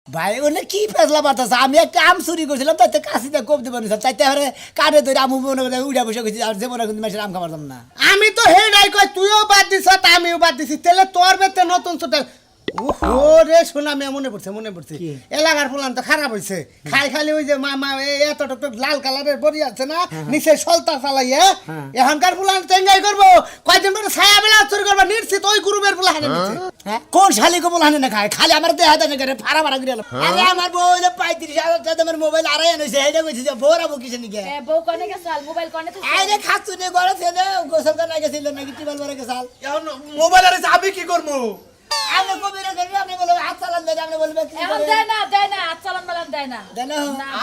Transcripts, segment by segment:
ভাই ওনে কি ফেসলা বাতাস আমি একটা আম চুরি করছিলাম তাতে কাশিতে কোপ দিব না তাইতে আরে কাটে ধরে আমু মনে করে উড়া বসে গেছি আর যেমন কিন্তু মাসের আম খাবার না আমি তো হেডাই কই তুইও বাদ দিছ আমিও বাদ দিছি তাহলে তোর বেতে নতুন ছোট ও রে শোনা আমি মনে পড়ছে এলাকার ফুলান তো খারাপ হইছে খালি ওই যে মামা এত লাল কালারের বড়ি আছে না নিচে সলতা চালাইয়া এখনকার ফুলান চেঙ্গাই করবো কয়দিন পরে ছায়া বেলা চুরি করবো নিশ্চিত ওই গ্রুপের ফুলা হানে নিচ্ছে কোন শালি কো বলহানে না খায় খালি আমার দেহ হাতে করে ফাড়া ফাড়া করে আরে আমার বউ হইলো 35,000 টাকা দামের মোবাইল আড়াই আনছে এইটা কইছে যে বউরাবো কিসে নিকে বউ কোনে গেছাল মোবাইল কোনে তো আরে খাচ্ছু নে ঘরে ছেলে গোসল করে গেছিল নাকি টিবল ভরে গেছাল এখন মোবাইল আরে আমি কি করবো আমি কবিরা করি আপনি বলে হাত চালান দেন আপনি বলবে কি এখন করে দেয় না আচ্ছালান বালান দেয় না দেন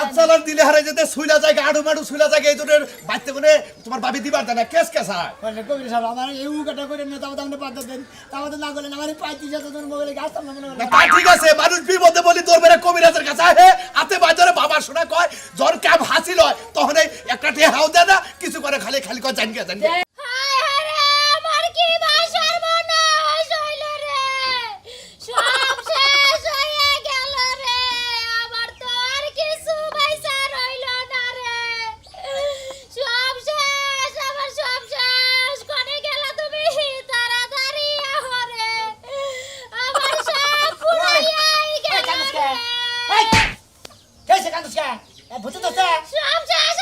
আচ্ছালান দিলে হারে যেতে সুইলা জায়গা আড়ু মাড়ু সুইলা জায়গা এই দুটোর বাচ্চা কোনে তোমার ভাবি দিবার দেয় না কেস হয় মানে কবিরা সাহেব আমার এই উগাটা করে না তাও আপনি পাত দেন তাও না করলেন আমার 35,000 টাকার মোবাইলে গাছ না মনে না তা ঠিক আছে মানুষ বিপদে বলি তোর বেরে কবিরাজের কাছে আহে আতে বাজারে বাবা শোনা কয় জ্বর কাম হাসিল হয় তখন এই একটা ঠে হাও দেয় না কিছু করে খালি কয় জানি হায় হায় রে আমার কি বাসার বনাশ হইল রে সব শেষ হয়ে গেল রে আমার তো আর কিছু পয়সা রইল না রে সব শেষ আমার সব শেষ কোনে গেলা তুমি তাড়াতাড়ি আহো রে আমার সব ফুরাইয়াই গেল রে কেসে কান্দুসকা এ ভূত তো সব শেষ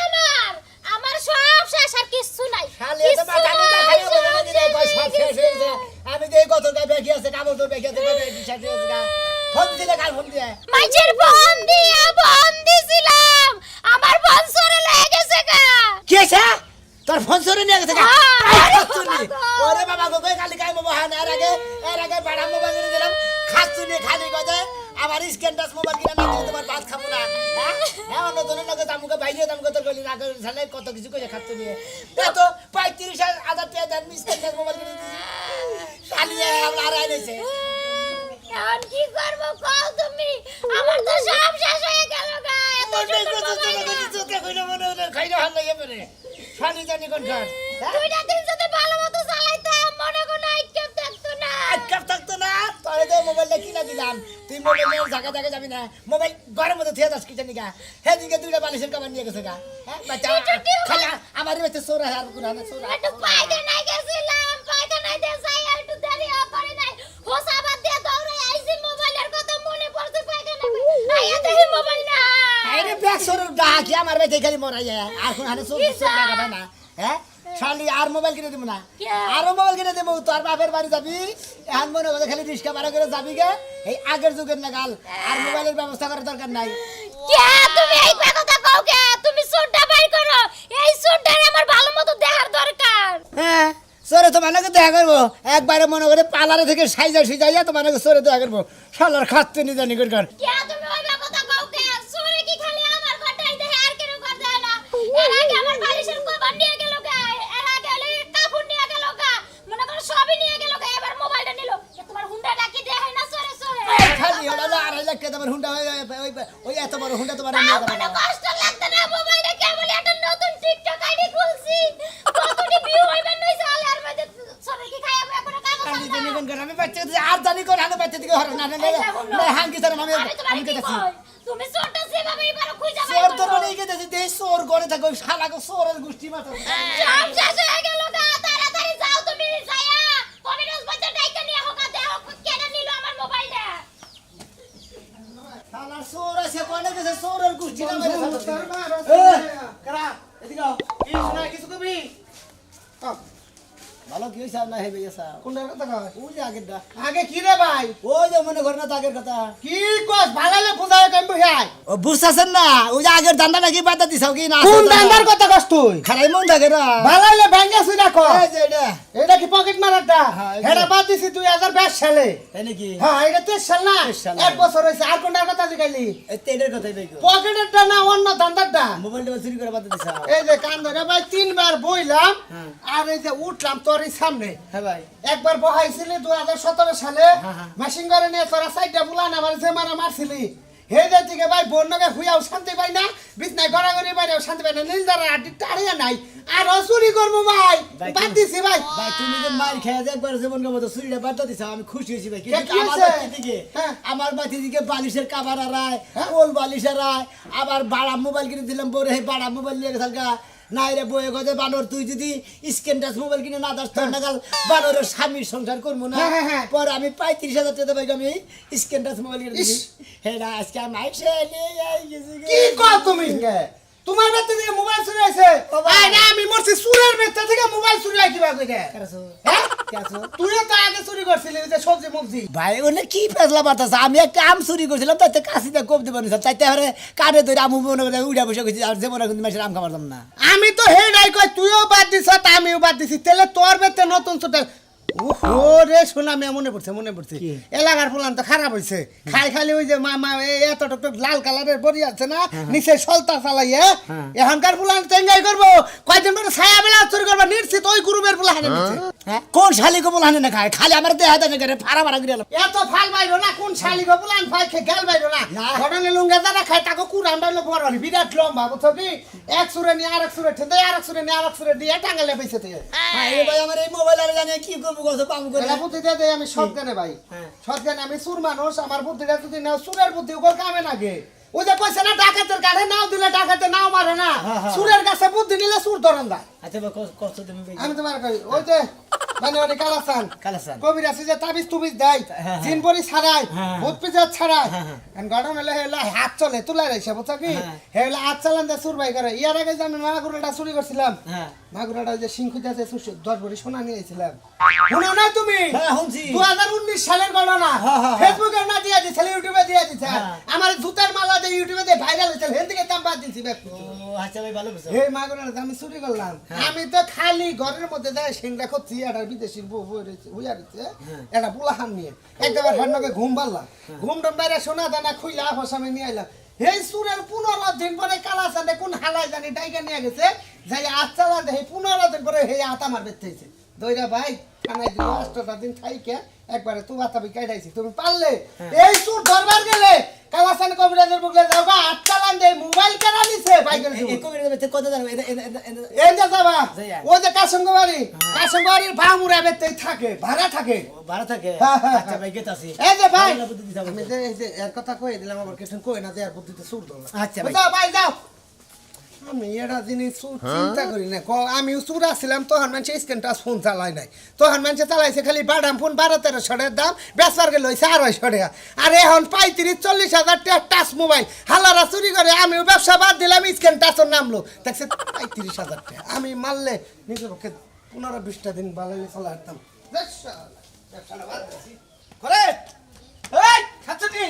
আমার সব শেষ আর কিছু নাই খালি তো মাথা নিয়ে খালি বলে না দিলে কয় সব শেষ হয়ে গেছে আমি যে কত টাকা বেকি আছে কাবল তো বেকি আছে কত বিশ্বাস হয়েছে গা ফোন দিলে কাল ফোন দিয়ে মাইজের ফোন দিছিলাম আমার ফোন সরে লেগে গেছে গা কেসে তোর ফোন সরে নিয়ে গেছে গা হ্যাঁ। ওরে বাবা গো কই খালি কাই মোবাইল হান এর আগে বড় মোবাইল কিনে দিলাম খাচ্ছুনি খালি কথা আমার স্ক্যান টাচ মোবাইল কিনে না দিলে তোমার ভাত খাবো না হ্যাঁ অন্য জনের লগে দামকে বাইরে দামকে তোর গলি না করে ঝালে কত কিছু কইয়া খাচ্ছুনি তো 35,000 টাকা দাম স্ক্যান টাচ মোবাইল কিনে দিছি শালি আমরা আর আইছে এখন কি করব কও তুমি আমার তো সব শেষ হয়ে গেল গা এত শালি জানি কোন কার দুইটা দিন যদি ভালো মতো চালাইতাম মনে কোনো আইকেপ থাকতো না আজকাল থাকতো না তোরে তো মোবাইলটা কিনা দিলাম তুই মোবাইলের জায়গা যাবি না মোবাইল ঘরের মধ্যে থিয়ে যাস কিটা নিকা সেদিকে দুইটা বালিশের কাবার নিয়ে গেছে গা হ্যাঁ বাচ্চা খালা আমার বাচ্চা সোরা আর কোন না সোরা একটু পায়খানায় গেছিলাম পায়খানায় দিয়ে যাই একটু দেরি করে নাই হোসাবাদ দিয়ে দৌড়ে আইছি মোবাইলের কথা মনে পড়ছে পায়খানায় আইয়া দেখি মোবাইল না আরে ব্যাগ সরুর ডাকি আমার বাচ্চা খালি মরাই যায় আর কোন হানে সোর লাগাবে না হ্যাঁ শালি আর মোবাইল কিনে দিব না আরো মোবাইল কিনে দেবো তোর বাপের বাড়ি যাবি এখন মনে করে খালি রিক্সা ভাড়া করে যাবি গে এই আগের যুগের নাগাল আর মোবাইলের ব্যবস্থা করার দরকার নাই কে তুমি এই কথা কও কে তুমি সুটটা বাই করো এই সুটটারে আমার ভালো মতো দেখার দরকার হ্যাঁ সরে তো মানে দেখা করবো একবারে মনে করে পার্লারে থেকে সাইজা তো মানে সরে দেখা করবো শালার খাচ্ছে নি জানি কর কে তুমি ওই কথা কও কে সরে কি খালি আমার ঘরটাই দেখে আর কেন ঘর দেয় না এর আগে আমার বালিশের কভার নিয়ে গেল গা এর আগে কাপড় নিয়ে গেল গা মনে করো সবই নিয়ে গেল গা এবার মোবাইলটা নিল তোমার হুন্ডা ডাকি দেয় না সরে খালি হলো 2.5 লাখ টাকা তোমার হুন্ডা ওই এত বড় হুন্ডা তোমার নিয়ে যাবে কোনো কষ্ট লাগতে না মোবাইলে কেবল একটা নতুন টিকটক আইডি খুলছি কতটি ভিউ হইবে নই সালে আর মধ্যে সরে কি খাইবে কোনো কাগজ আমি জানি কোন কারণে আমি বাচ্চা আর জানি কোন হানে বাচ্চা দিকে হরে না না হাঙ্কি স্যার আমি কেটেছি তুমি ছোট সেভাবে এবার খুঁজে সোর তোর বলে কেটেছি দেই সোর ঘরে থাকো শালাকে সোরের গোষ্ঠী মাথা সব শেষ হয়ে গেল গা তাড়াতাড়ি যাও তুমি যায়া কবিরাজ বাচ্চা ডাইকা নিয়ে হোকা দেও কেন নিল আমার মোবাইলটা শালা সোর আছে কোনে গেছে সোরের গোষ্ঠী না মেরে করা এদিকে কি শোনা কিছু কবি ভালো কি হইছে না হেবে এসা কোনটার কথা কয় ওই যে আগের দা আগে কি রে ভাই ওই যে মনে কর না তো আগের কথা কি কস ভালালে বুঝায় কেন বহাই ও বুঝছাছেন না ওই যে আগের দান্দা নাকি বাতা দিছাও কি না কোন দান্দার কথা কস তুই খারাই মন থাকে না ভালালে ভাঙ্গা শুনা কর এই যে এটা এটা কি পকেট মারাটা হ্যাঁ, এটা বাদ দিছি 2022 সালে এই নাকি হ্যাঁ এটা 23 সাল না 23 সাল। এক বছর হইছে আর কোনটার কথা জিগাইলি এই তেলের কথাই দেখো পকেটেরটা না অন্য দান্দারটা মোবাইলটা চুরি করে বাতা দিছাও এই যে কান ধরে ভাই তিনবার বইলাম হ্যাঁ। আর এই যে উঠলাম তোর এই সামনে হ্যাঁ ভাই একবার বহাইছিলি 2017 সালে হ্যাঁ, হ্যাঁ। মেশিন করে নিয়ে তোরা সাইডটা বুলান আমার যে মারা মারছিলি হে যাই থেকে ভাই বন্যকে হুইয়াও শান্তি পাই না বিছনায় গড়াগড়ি বাইরেও শান্তি পাই না নীলদারা আড্ডি টাড়িয়া নাই আর চুরি করবো ভাই বাদ দিছি ভাই ভাই তুমি যে মার খেয়ে যে একবার জীবনকে মতো চুরিটা বাদ দিছো আমি খুশি হয়েছি ভাই কি কিন্তু আমার হয়েছে? বাড়ি দিকে হ্যাঁ। আমার বাড়ি দিকে বালিশের কাভার আড়ায় হ্যাঁ। কোল বালিশের আড়ায় আবার বাড়া মোবাইল কিনে দিলাম বউরে হে বাড়া মোবাইল নিয়ে গেছাল গা নাই রে বয়ে গজে বানর তুই যদি স্ক্রিন টাচ মোবাইল কিনে না দাস তোর নাগাল বানরের স্বামীর সংসার করবো না হ্যাঁ, হ্যাঁ, হ্যাঁ। পরে আমি 35,000 টাকা ভাই আমি স্ক্রিন টাচ মোবাইল কিনে দিই ইস। হে না আজকে আমি আইসে নিয়ে গেছি কি কর তুমি তোমার বেতে থেকে মোবাইল চুরি হয়েছে বাবা। আরে আমি মরছি চুরের বেতে থেকে মোবাইল চুরি হয় কিবা কইতে হ্যাঁ কেছো তুইও তো আগে চুরি করছিলি ওই যে সবজি মবজি ভাই ওনে কি ফেসলা বাতাস আমি একটা আম চুরি করছিলাম তাইতে কাশিতে কোপ দেবো না তাইতে হারে কানে ধরে আমু মনে করে উড়া বসে গেছি আর যেমন কিন্তু মাসের আম খাবার না আমি তো হে নাই কই তুইও বাদ দিছ তা আমিও বাদ দিছি তেলে তোর বেতে নতুন ছোট ওহো রে শোনা আমি মনে পড়ছে কি? এলাকার ফুলান তো খারাপ হইছে খাই খালি ওই যে মা এত টক লাল কালারের বড়ি আছে না নিচে সলতা চালাইয়ে এখনকার ফুলান চেঙ্গাই করবো কয়দিন পরে ছায়া বেলা চুরি করবো নিশ্চিত ওই গ্রুপের ফুলা হানে নিচ্ছে হ্যাঁ কোন শালি কো বলহানে না খায় খালি আমার দেহ হাতে করে ফাড়া ফাড়া করে এলো এত ফাল বাইরো না কোন শালি গো ফুলান ফাই খে গাল বাইরো না না। ঘটনে লুঙ্গা যারা খায় তাকে কুরান বাইলো বড় হলি বিরাট লম্বা বুঝছো কি এক সুরে নিয়ে আরেক সুরে ঠেন্দে আরেক সুরে নিয়ে আরেক সুরে দিয়ে টাঙ্গালে পয়সা থেকে হ্যাঁ এই ভাই আমার এই মোবাইল আর জানে কি করব কত পাম করে এটা বুদ্ধিটা দেই আমি সৎজ্ঞানে ভাই হ্যাঁ। সৎজ্ঞানে আমি সুর মানুষ আমার বুদ্ধিটা যদি নাও সুরের বুদ্ধি ওগুলো কামে নাগে ওই যে কইছে না ডাকাতের কাছে নাও দিলে ডাকাতে নাও মারে না হ্যাঁ, হ্যাঁ। সুরের কাছে বুদ্ধি নিলে সুর ধরেন দা আচ্ছা ভাই কত তুমি আমি তোমার কই ওই যে মানে ওই কালাসান কালাসান। কবির আছে যে তাবিজ তুবিজ দেয় হ্যাঁ। জিন পরি ছাড়াই হ্যাঁ। ভূত পিজাত ছাড়াই হ্যাঁ, হ্যাঁ। এন্ড গঠন হলে হেলা হাত চলে তুলা রাইছে বুঝছো কি হ্যাঁ। হেলা হাত চালান দে সুর ভাই করে ইয়ার আগে যে আমি মাগুরাটা চুরি করছিলাম হ্যাঁ মাগুরাটা ওই যে সিংখুতে আছে 10 ভরি সোনা নিয়ে আইছিলাম শুনো না তুমি হ্যাঁ শুনছি 2019 সালের ঘটনা হ্যাঁ, হ্যাঁ, ফেসবুকে না দিয়া দিছিল ইউটিউবে দিয়া দিছে হ্যাঁ। আমার জুতার মালা দিয়ে ইউটিউবে দিয়ে ভাইরাল হইছিল হেন থেকে দাম বাদ দিছি ব্যক্তি ও আচ্ছা ভাই ভালো বুঝছো এই মাগুরাটা আমি চুরি করলাম আমি তো খালি ঘরের মধ্যে যাই সিংড়া করছি একটা বিদেশির বউ হইয়া রয়েছে একটা পোলাহান নিয়ে একবার হেনকে ঘুম পারলাম ঘুম টম বাইরে সোনা দানা খুইলা ফসামে নিয়ে আইলাম এই সুরের 15 দিন পরে কালা চাঁদে কোন হালাই জানি ডাইকা নিয়ে গেছে যাই আজ চালা দে 15 দিন পরে হে আতা মার বেতেছে দইরা ভাই কানাই দিল 8টা দিন খাইকে একবারে তু বাতাবি কাইডাইছি তুমি পারলে এই সুর দরবার গেলে কালা চাঁদ কবিরাজের বুকলে যাবা আজ চালান দে মোবাইল কেনা নিছে ভাই গেল এই কবির মধ্যে কত জানো এই যে যাবা যাইয়া। ও যে কাশঙ্গবাড়ির ভাড়া বেতেই থাকে ভাড়া থাকে ভাড়া থাকে হ্যাঁ, হ্যাঁ, আচ্ছা ভাই গেতাছি এই যে ভাই ভালো বুদ্ধি দিছাও। আমি যে এই যে এর কথা কই দিলাম আবার কিছু কই না যে আর বুদ্ধিতে সুর দল আচ্ছা ভাই। যাও ভাই যাও আমি এটা জিনিস চিন্তা করি না আমিও চুর আসছিলাম তখন মানুষ স্ক্রিন টাচ ফোন চালাই নাই তখন মানুষে চালাইছে খালি বাদাম ফোন 12-13 টাকার দাম বেচবার গেলে হয়েছে 250 টাকা আর এখন 35-40 হাজার টাকা টাচ মোবাইল হালারা চুরি করে আমিও ব্যবসা বাদ দিলাম স্ক্রিন টাচের নামলো দেখছে 35 হাজার টাকা আমি মারলে নিজের পক্ষে 15-20টা দিন ভালো চালাতাম ব্যবসাটা বাদ দিছি করে এই খাচ্ছি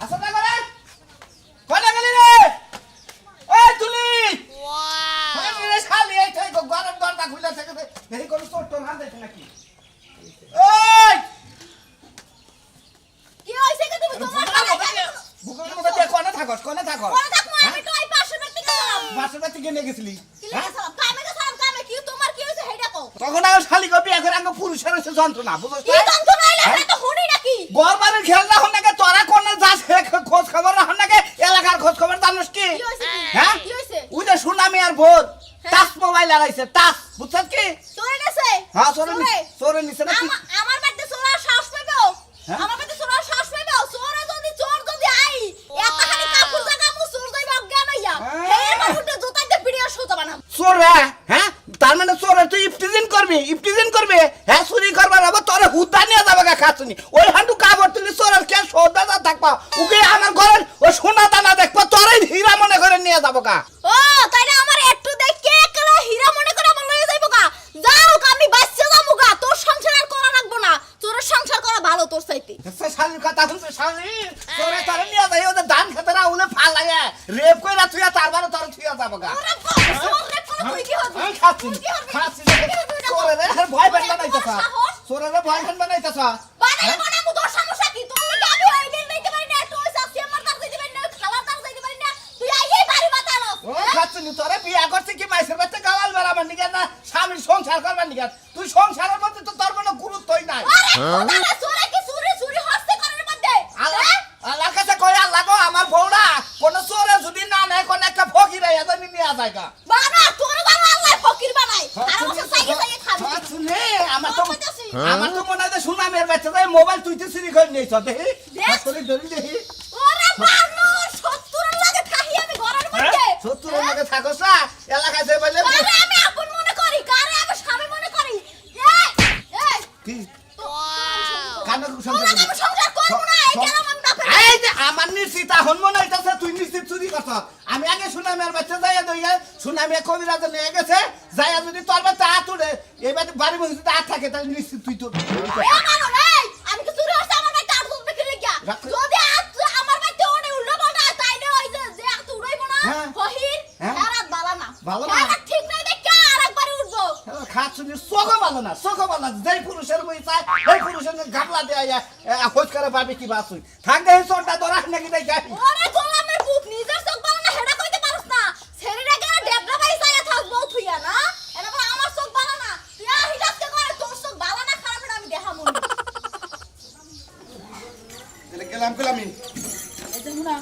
আসো না করে কোনে গেলি রে এই তুলি ওয়াও রে শালি এই থাই গরম দরজা খুলে থাকে এই কোন চোট তোর হাত দেখছ নাকি এই কি হইছে কি তুমি তোমার বুকের মধ্যে দিয়ে কোনে থাকস কোন থাকমু আমি তো এই পাশের বাড়ি থেকে গেলাম বাসা বাড়ি থেকে নিয়ে গেছিলি কি লাগছাম কামে কি তোমার কি হইছে হেডা কো তখন আর শালি গো বিয়া করে আঙ্গ পুরুষের হইছে যন্ত্রণা বুঝছ কি তন্ত নাইলে এটা তো হুনি নাকি গরবারের খেল না হন নাকি তোরা কোনে যাস খোঁজ খবর রাখন নাকি এলাকার খোঁজ খবর জানোস কি কি হইছে হ্যাঁ কি হইছে ওই যে সুনামি আর ভোট টাচ মোবাইল লাগাইছে টাচ বুঝছ কি তোরে গেছে হ্যাঁ চোরে নিছে না কি আমার বাড়িতে চোরা শ্বাস পাইবো হ্যাঁ? আমার বাড়িতে চোরা শ্বাস পাইবো চোরা যদি চোর যদি আই এতখানি কাপড় জায়গা মু চোর যাইবা অজ্ঞান হইয়া হ্যাঁ। এই বাবুটা জুতাইতে পিড়িয়া সোজা বানাম চোরে হ্যাঁ তার মানে চোরে তুই ইফতিজিন করবে হ্যাঁ চুরি করবার হবে তোর হুদা নিয়ে যাবে গা খাচ্ছি ওই হান্ডু কাপড় তুলি চোরের কে সৌদা থাকবা ওকে আমার ঘরের ও সোনা দানা দেখবা তোরাই হীরা মনে করে নিয়ে যাবো গা ও তাইলে আমার একটু দেখে একলা হীরা মনে করে আমার লয়ে যাইবো গা যাও আমি বাচ্চা যাবো গা তোর সংসার আর করা লাগবো না তোর সংসার করা ভালো তোর চাইতে শালির কথা শুনছে শালি চোরে তোরে নিয়ে যাই ওদের ধান খেতে না উলে ফালাইয়া রেপ কইরা তুইয়া তারবারে তোর থুইয়া যাবো গা ওরে বাবা রে কোন তুই কি হবি আমি খাচ্ছি তুই কি হবি? খাচ্ছি তুই কি হবি এটা? চোরে রে ভয় পেট বানাইতেছ সাহস? চোরে রে ভয় পেট বানাইতেছ বানাইবো না মু তোর সমস্যা কি তোর লাগি আমি ওই দিন দিতে পারি না তুই সাথে আমার কাছে দিতে পারি না খালা তার দিতে পারি না তুই আইই বাড়ি বাতালো ও খাচ্ছি তোরে বিয়া করতে কি মাইসের বাচ্চা গাওয়াল বেড়াবার নিকে না স্বামীর সংসার করবার নিকে তুই সংসারের মধ্যে তো তোর কোনো গুরুত্বই নাই আরে খোদা চোরে কি চুরি চুরি হস্তে করার মধ্যে আল্লাহ হ্যাঁ? আল্লাহর কাছে কই আল্লাহ গো লয়া জায়গা বানা তোর বাবা আল্লাহ ফকির বানাই আর আমার সাইকে সাইকে খাবি শুনে আমার তো কইতাছি। মনে হয় সুনামের বাচ্চা যায় মোবাইল তুই তো চুরি করে নিয়েছ দেখি দেখ। হাতরে ধরি দেখি ওরে বানু 70 এর লাগে থাকি আমি ঘরের মধ্যে 70 এর মধ্যে থাকস না এলাকায় যে বলে কারে আমি আপন মনে করি কারে আমি স্বামী মনে করি এই কি তো কানে তোরা সংসার আমি সংসার করব না এই কেন আমি না পারি এই যে আমার নিশ্চিত এখন মনে হইতাছে তুই নিশ্চিত চুরি করছ আমি আগে সুনামের বাচ্চা যাইয়া দইয়া সুনামে কবিরাজ নিয়ে গেছে যাইয়া যদি তোর বাচ্চা হাত উঠে এবার বাড়ি বসে যদি হাত থাকে তাহলে নিশ্চিত তুই তো এ মানো এই আমি কি চুরি হচ্ছে আমার ভাই কাট দুধ বিক্রি গিয়া রাখ- যদি আমার ভাই তো ওনে উল্টো পাল্টা তাই না ওই যে এত উড়াইবো না হ্যাঁ। ফহির হ্যাঁ। হারাত বালা না বালা না। হারাত ঠিক নাই দেখে আরেকবার উঠবো খাত শুনি চোখ ভালো না চোখ ভালো না যেই পুরুষের বই চায় সেই পুরুষের গাবলা দেয়া খোঁজ করে পাবে কি বাসুই থাক দেখি চোরটা ধরা নাকি দেখি ওরে গোলামের বুক নিজের চোখ বালা না হেডা কইতে পারছ না ছেড়িটা গেলে ডেবলা ভাই চাইয়া থাকবো থুইয়া না এটা বলে আমার চোখ বালা না তুই হিডাসকে করে তোর চোখ বালা না খারাপ এটা আমি দেখামু গেলাম গেলাম এই যে মুনা,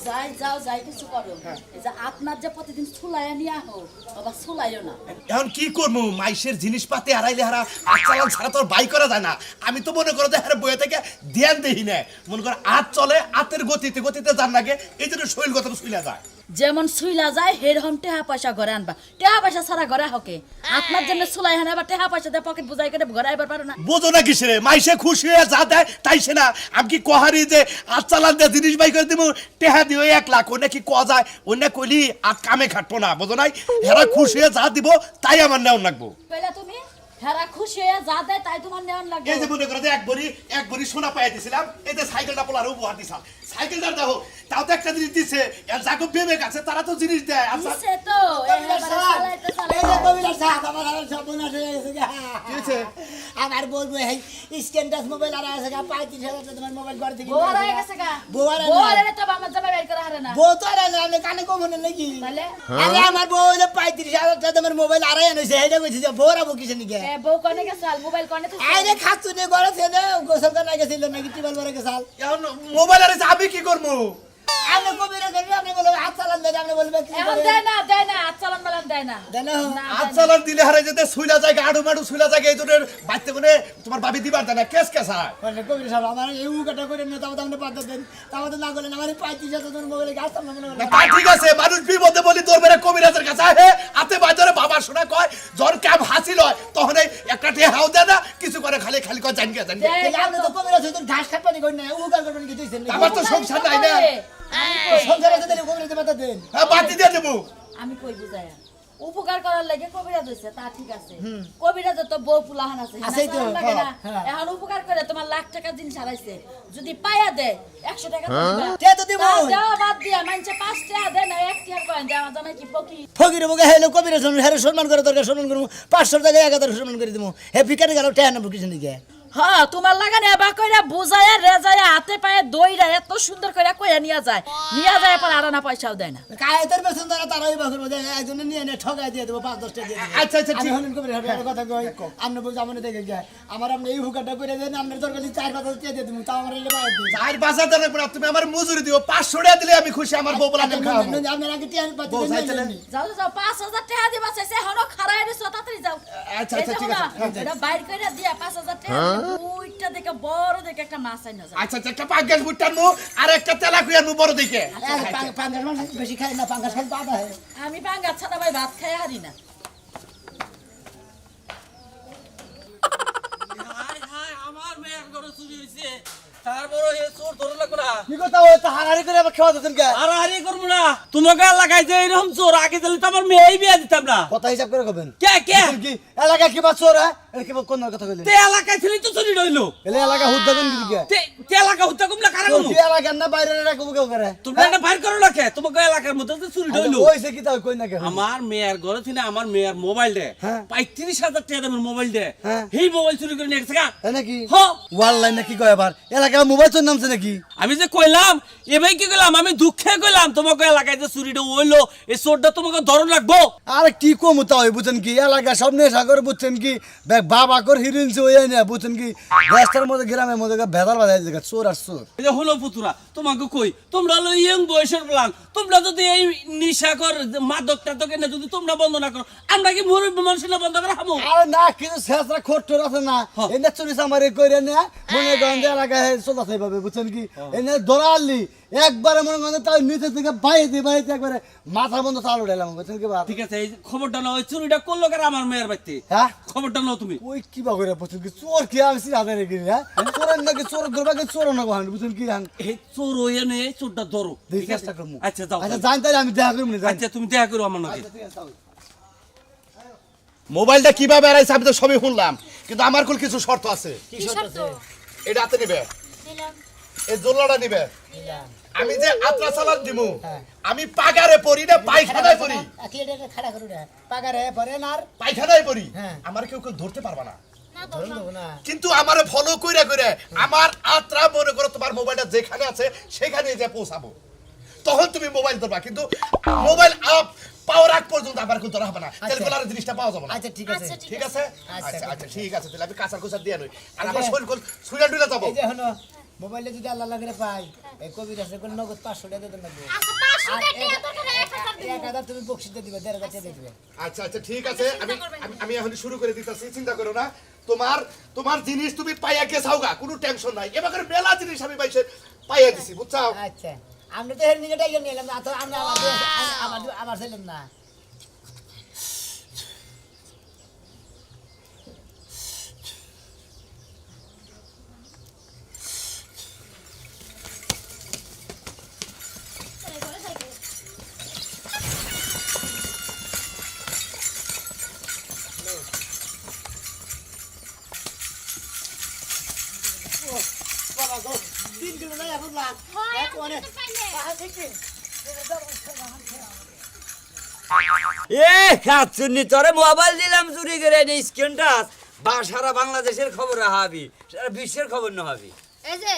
যাই যাও যাই কিছু করো এই যে আপনার যে প্রতিদিন ছুলাইয়া নিয়ে আহো বাবা ছুলাইও না এখন কি করবো মাইসের জিনিসপাতি হারাইলে হারা হাত চালান ছাড়া তোর বাই করা যায় না আমি তো মনে করো যে হারে বইয়ে থেকে ধ্যান দেই না মনে করো হাত চলে হাতের গতিতে গতিতে যান লাগে এই জন্য শরীর গত শুইলা যায় যেমন ছুইলা যায় সেরকম টেহা পয়সা ঘরে আনবা টেহা পয়সা ছাড়া ঘরে হকে আপনার জন্য ছুলাই হানে আবার টেহা পয়সা দিয়ে পকেট বুঝাই করে ঘরে আইবার পারো না বোঝো না কিসে রে মাইসে খুশি হয়ে যা দেয় তাই সে না আমি কি কহারি যে হাত চালান দিয়ে জিনিস বাই করে দিব টেহা দিও 1 লাখ ওনে কি কয়া যায় ওনে কইলি আর কামে খাটবো না বোঝো নাই হেরা খুশি হয়ে যা দিব তাই আমার নেওয়ার লাগবো কইলা তুমি হেরা খুশি হয়ে যা দেয় তাই তোমার নেওয়ার লাগবে এই যে মনে করো যে এক বড়ি সোনা পাইয়া দিছিলাম এই যে সাইকেলটা পোলার উপহার দিছাল সাইকেলটা দেখো তাও তো একটা জিনিস দিছে আর যাকে বিবেক আছে তারা তো জিনিস দেয় আচ্ছা দিছে তো কবিরাজ সাহেব, এই যে কবিরাজ সাহেব, আমার আর সর্বনাশ হয়ে গেছে গা। কি হয়েছে? আমার বলবো এই স্ক্যান টাচ মোবাইল আর আছে গা 35,000 টাকা তোমার মোবাইল ঘর থেকে বড় হয়ে গেছে গা বউ আর বড় না। হলে তো আমার জামাই বের করে হারে না বউ তো আর না, আপনি কানে কম হলেন নাকি তাহলে আরে আমার বউ হইলো 35,000 টাকা তোমার মোবাইল আড়াই আনছে এইটা কইছে যে বউরা বউ কিসে নিকে এ বউ কনে গেছাল মোবাইল কনে তো আরে খাচ্ছু নে ঘরে ছেলে গোসল করে গেছিল নাকি টিবল ভরে গেছাল এখন মোবাইল আর আমি কি করবো আপনি কবিরাজ সাহেব, আপনি বলবেন হাত চালান দেন, আপনি বলবেন কি এখন করে? দেয় না আচ্ছালান বালান দেয় না দেন না, হাত চালান দিলে হারে যেতে শুইলা জায়গা আড়ু মাড়ু শুইলা জায়গা এই জন্য বাড়তে করে তোমার ভাবি দিবার দেয় না কেস কেসা মানে কবিরাজ সাহেব, আমার এই উকাটা করে নিয়ে তাও তো আপনি পাঠাতে দেন, তাও তো না করলেন, আমার এই 35,000 টাকা তোমার মোবাইলে গাছ সামনে মনে না করেন। তা ঠিক আছে মানুষ বিপদে বলি তোর বেড়ে কবিরাজের কাছে আহে হাতে বাজারে বাবা শোনা কয় জ্বর ক্যাম হাসিল হয় তখন এই একটা টে হাও দেয় না কিছু করে খালি খালি কয় জানকে জানকে দেয়। তাহলে আপনি তো কবিরাজ সাহেব, ঘাস কাটপানি করেন না, উকার করবেন কি দিয়েছেন নাকি? আমার তো সংসার নাই না সংসার আছে তাহলে কবিরাজে পাঠা দেন। হ্যাঁ বাতি দিয়ে দেবো আমি কই বুঝায়া উপকার করার লাগে কবিরাজ হইছে তা ঠিক আছে কবিরাজ তো বউ পুলাহান আছে আছেই তো, না লাগে না হ্যাঁ। এখন উপকার করে তোমার লাখ টাকা জিনিস হারাইছে যদি পায়া দেয় 100 টাকা দিবা কে তো দিব? তা দেওয়া বাদ দিয়া মানছে 5 টাকা দেয় না 1 টাকা কয় যে আমার জামাই কি ফকি ফকির মুখে হেলে কবিরাজ সাহেব, হ্যাঁ সম্মান করে দরকার সম্মান করবো, 500 টাকা 1000 সম্মান করে দিব, হে ভিখারি গেল টেহা নেবো কিছু দিকে। হ্যাঁ তোমার লাগানে এবার কইরা বুঝায়া রেজায়া হাতে পায়ে দইরা এত সুন্দর কইরা কইয়া নিয়া যায় পর আড়ানা পয়সাও দেয় না কায়েতের বেতন তারা তারাই বাকুর মধ্যে একজনে নিয়ে এনে ঠকাই দিয়ে দেবো 5-10 টাকা দিয়ে দেবো। আচ্ছা আচ্ছা আমি ঠিক হলেন কবিরাজ সাহেব, একটা কথা কই, আপনি বলছি আমার দেখে গিয়া, আমার আপনি এই হুকাটা করে দেন, আপনার দরকার 4-5 টাকা দিয়ে দেবো, তাও আমার এলে বাইরে দিন। আর বাজার দেবে না তুমি আমার মজুরি দিও 500 টাকা দিলে আমি খুশি আমার বউ বলা নেম খাওয়াবো আপনার আগে টিয়া পাচ্ছি বউ যাইতে না? যাও যাও 5000 টাকা দিবা চাইছে হনো খারাই দিছো তাড়াতাড়ি যাও আচ্ছা, এই আচ্ছা, যে ঠিক হনো, আছে। এটা বাইর কইরা দিয়া 5000 টাকা দুইটা দেখে বড় দেখে একটা মাছ আইনা যাও আচ্ছা আচ্ছা একটা পাঙ্গাস বুটটার মু আর একটা তেলা কুইয়ার মু বড় দিকে পাঙ্গাস মাছ বেশি খাই না, পাঙ্গাস খাই বাবা হয়। আমি পাঙ্গা ছাড়া ভাই ভাত খাই হারি না হায় হায় আমার মেয়ের ঘরে চুরি হয়েছে তারপরে এ চোর ধরে লাগবে না কি কথা ওই তো হারাহারি করে আবার খাওয়া দিতেন কে আর হারি করবো না তোমাকে এলাকায় যে এরকম চোর আগে দিলে তো আমার মেয়েই বিয়ে দিতাম না কথা হিসাব করে কবেন কে কে কি এলাকা কি বা চোর হ্যাঁ এর কি কোন কথা কইলেন তে এলাকায় ছিলি তো চুরি রইলো এলে এলাকা হুদ্দা দেন কি কে তে এলাকা হত্যা কমলা কারা কমু কি এলাকা না বাইরে রাখবো কেউ করে তোমরা এটা বাইর করো না কে তোমাকে এলাকার মধ্যে তো চুরি রইলো ওইছে কি তাও কই না কে আমার মেয়ের ঘরে ছিল আমার মেয়ের মোবাইল দে হ্যাঁ। 35,000 টাকা দামের মোবাইল দে হ্যাঁ। সেই মোবাইল চুরি করে নিয়ে গেছে গা। তাই নাকি হ ওয়াল্লাই নাকি কয় আবার এলাকা মোবাইল চোর নামছে নাকি আমি যে কইলাম এবাই কি কইলাম আমি দুঃখে কইলাম তোমাকে এলাকায় যে চুরিটা হইলো এই চোরটা তোমাকে ধরন লাগবো আরে কি কম তাই বুঝছেন কি এলাকা সব নেশা করে বুঝছেন কি বাবা কর হিরিনছে ওই না বুঝছেন কি রাস্তার মধ্যে গ্রামের মধ্যে ভেদাল বাজায় জায়গা চোর আর চোর এই যে হলো পুতুরা শুনবা তোমাকে কই তোমরা হলো ইয়ং বয়সের প্লান তোমরা যদি এই নিশাকর মাদক টাদক এনে যদি তোমরা বন্ধ না করো আমরা কি মুরব্বী মানুষ না বন্ধ করে খাবো আরে না কিন্তু শেষরা খোট্টর আছে না এনে চুরি সামারি কইরে না মনে করেন যে এলাকায় চলাছে ভাবে বুঝছেন কি এনে ধরালি একবারে মনে করেন তাই নিচে থেকে বাইতে একবারে মাথা বন্ধ চালু উঠাইলাম বুঝছেন কি বা ঠিক আছে এই খবরটা নাও ওই চুরিটা করলো কার আমার মেয়ের বাড়িতে হ্যাঁ খবরটা নাও তুমি ওই কি বা করে বুঝছেন কি চোর কি আমি সিরা দেন কি হ্যাঁ চোরের নাকি চোর ধরবাকে চোর না গহান বুঝছেন কি রান এই চোর ওই এনে এই চোরটা ধরো দেখি ঠিক আছে? চেষ্টা করবো আচ্ছা যাও আচ্ছা জান তাই আমি দেখা করব না জান আচ্ছা তুমি দেখা করো আমার নাকি মোবাইলটা কিভাবে হারাইছে আমি তো সবই শুনলাম কিন্তু আমার কোল কিছু শর্ত আছে কি শর্ত এটা হাতে নিবে দিলাম এই জোল্লাটা নিবে আমি যে আত্রা চালান দিমু আমি পাগারে পড়ি না পায়খানায় পড়ি কি এটা খাড়া করু না পাগারে পরে না আর পায়খানায় পড়ি হ্যাঁ। আমার কেউ কেউ ধরতে পারবা না না ধরুন ধরলাম দেবো না কিন্তু আমারে ফলো কইরা কইরা আমার আত্রা মনে করো তোমার মোবাইলটা যেখানে আছে সেখানে যে পৌঁছাবো তখন তুমি মোবাইল ধরবা কিন্তু মোবাইল আপ পাওয়ার আগ পর্যন্ত আমার কেউ ধরা হবে না তাহলে বলার জিনিসটা পাওয়া যাবে না আচ্ছা ঠিক আছে আচ্ছা ঠিক আছে আচ্ছা, আচ্ছা আচ্ছা ঠিক আছে তাহলে আমি কাঁচার কুচার দিয়ে নই আর এই আমার যে- শরীর কোল সুইলা টুইলা যাবো এই যে হলো মোবাইলে যদি আল্লাহ লাগে পাই এই কবির আছে কোন নগদ 500 টাকা দিতে লাগবে আচ্ছা 500 আর টাকা এত টাকা 1000 দিন 1000 তুমি বকশিতে দিবে 1500 টাকা দিবে আচ্ছা আচ্ছা ঠিক আছে আমি এখন শুরু করে দিতেছি চিন্তা করো না তোমার জিনিস তুমি পাইয়া গেছাওগা কোনো টেনশন নাই এবার মেলা জিনিস আমি পাইছে পাইয়া দিছি বুঝছাও আচ্ছা আমরা তো হের নিকেটাই নিলাম না তো আমরা আমার ছিলাম না বাবা গো 3 কিলো নাই এখন না এক অনেক এ খাচ্ছুনি তোরে মোবাইল দিলাম চুরি করে নি স্ক্রিন টাচ বা সারা বাংলাদেশের খবর হাবি সারা বিশ্বের খবর না হাবি এই যে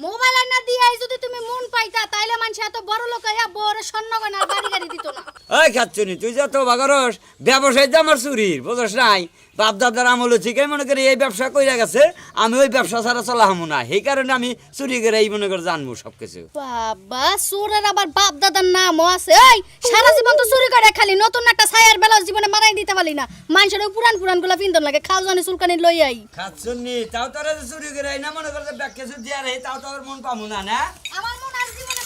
মোবাইল না দিয়ে যদি তুমি মন পাইতা তাইলে মানুষ এত বড় লোক হইয়া বড় স্বর্ণ গয়নার বাড়ি গাড়ি দিত না ওই খাচ্ছুনি তুই যত বাগারস ব্যবসায় যে আমার চুরির বুঝছ নাই বাপ দাদার আমল থেকে মনে করি এই ব্যবসা কইরা গেছে আমি ওই ব্যবসা ছাড়া চলা হামু না সেই কারণে আমি চুরি করে এই মনে করে জানবো সবকিছু বাবা চোরের আবার বাপ দাদার নামও আছে এই সারা জীবন তো চুরি করে খালি নতুন একটা ছায়ার বেলা জীবনে মারাই দিতে পারলি না মানুষের ওই পুরান গুলা পিন্দন লাগে খাও জানি চুলকানি লই আই খাচ্ছুনি তাও তোরা যে চুরি করে না মনে করে ব্যাগ কিছু দিয়া রে তাও তোর মন পামু না না আমার মন আর জীবনে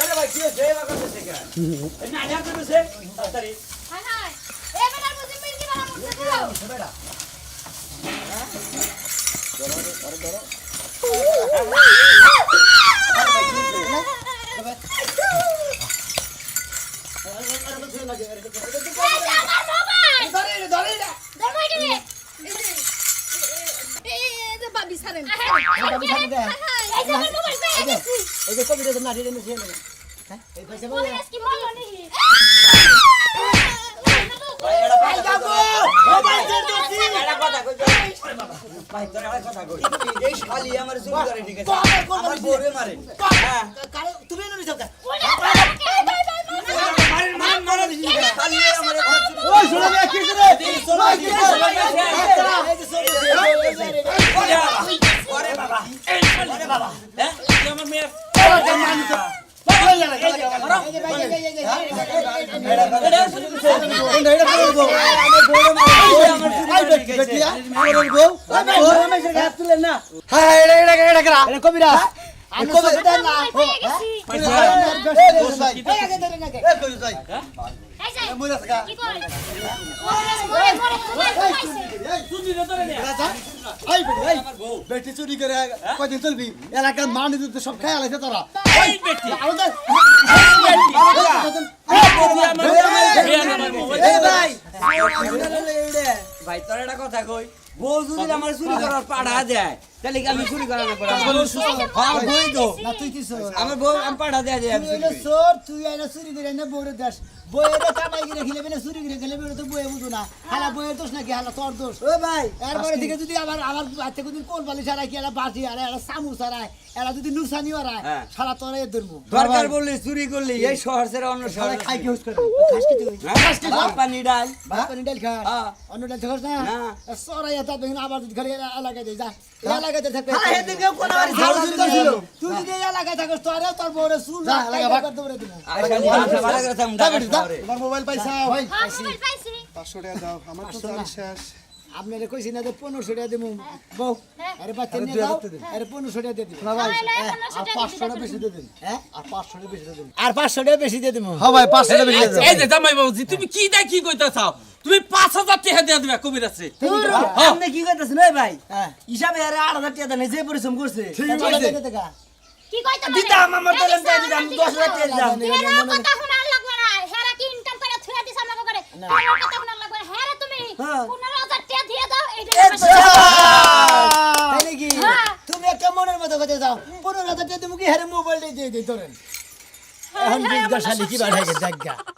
আরে ভাই কি হইছে এবার কথা থেকে না না করতেছে তাড়াতাড়ি হাই হাই এই বেটার বুঝি মিল কি বানা মুছে দাও বাবি সারেন এই যে কবির আছে না রে নিছে হ্যাঁ এই পয়সা বল ভাই তোর আর কথা কই এই শালি আমার চুরি করে ঠিক আছে আমার বউরে মারে তুমি এনে নিছো কা মারেন মারেন শালি আমার ওই শুনে না কি করে ওরে বাবা ওরে বাবা হ্যাঁ তুই আমার মেয়ের কবিরা আমি কবিতা না বেটি চুরি করে কয়দিন চলবি এলাকার মানুষ সব খাই আলাইছে তোরা এই বেটি ভাই তোর একটা কথা কই বউ যদি আমার চুরি করার পাড়া দেয় তাহলে কি আমি চুরি করা না পারি হ্যাঁ বই তো না তুই কি চোর? আমার বউ আমি পাড়া দেয় দেয় তুই হইলো চোর, তুই আইনা চুরি করে এনে বউরে দেশ। বউরে কামাই করে খেলে বেনে চুরি করে খেলে বেনে তো বউয়ে বুঝো না। হালা বউয়ের দোষ নাকি হালা তোর দোষ? ও ভাই এরপরে থেকে যদি আমার বাচ্চা কোনদিন কোল বালি ছাড়াই কি এরা বাটি আর এরা চামু ছাড়াই এরা যদি নুসানি ওরাই হ্যাঁ। সারা তোরা এ ধরবো। দরকার বললি চুরি করলি এই শহর ছেড়ে অন্য শহরে সারা খাই কি হুস করে? খাস কি তুই ভাত পানি ডাল ভাত পানি ডাল খা। হ্যাঁ। অন্য ডাল খাস না? না। সরাই এটা দেখুন আবার যদি ঘরে এলাকায় দিয়ে যা। এলাকায় থাকবে। আরে এদিকে কোন বাড়ি ঝাড়ু দিতে ছিল তুই যদি এই এলাকায় থাকিস তোরা তোর বউরে চুল যা, এলাকা ভাগ। করে দেবো। আর খালি ভালো করে থাম ঢাকা শহরে তোমার মোবাইল পাইছা হ্যাঁ মোবাইল পাইছি 500 টাকা দাও আমার তো জানি শেষ আপনারা কইছি না যে 1500 টাকা দেবো বউ হ্যাঁ। আরে বাচ্চা নিয়ে যাও আরে 1500 টাকা দিয়ে দিন না ভাই তাহলে আর 1500 500 টাকা বেশি দিয়ে দিন হ্যাঁ আর 500 টাকা বেশি দিয়ে দিন আর 500 টাকা বেশি দিয়ে দেবো হ্যাঁ ভাই 500 টাকা বেশি দিয়ে এই যে জামাই বাবুজি তুমি কি দা কি কইতা চাও তুমি 5000 টাকা দিয়ে দিবে কবির আছে আপনি কি কইতাছেন এই ভাই হ্যাঁ হিসাবে আরে 8000 টাকা দেন যে পরিশ্রম করছে কি কইতা দিতাম আমার দিলাম তাই দিতাম 10000 টাকা দিতাম হেরা কথা শোনা লাগবে না হেরা কি ইনকাম করে থুয়া দিছ আমাকে করে তোমার কথা শোনা লাগবে না হেরা তুমি 15000 টাকা দিয়ে দাও এইটা তাই নাকি হ্যাঁ। তুমি একটা মনের মতো কথা যাও 15,000 টাকা তুমি কি হারে মোবাইল দিয়ে দিয়ে ধরেন এখন জিজ্ঞাসা কি বাড়াই দেখা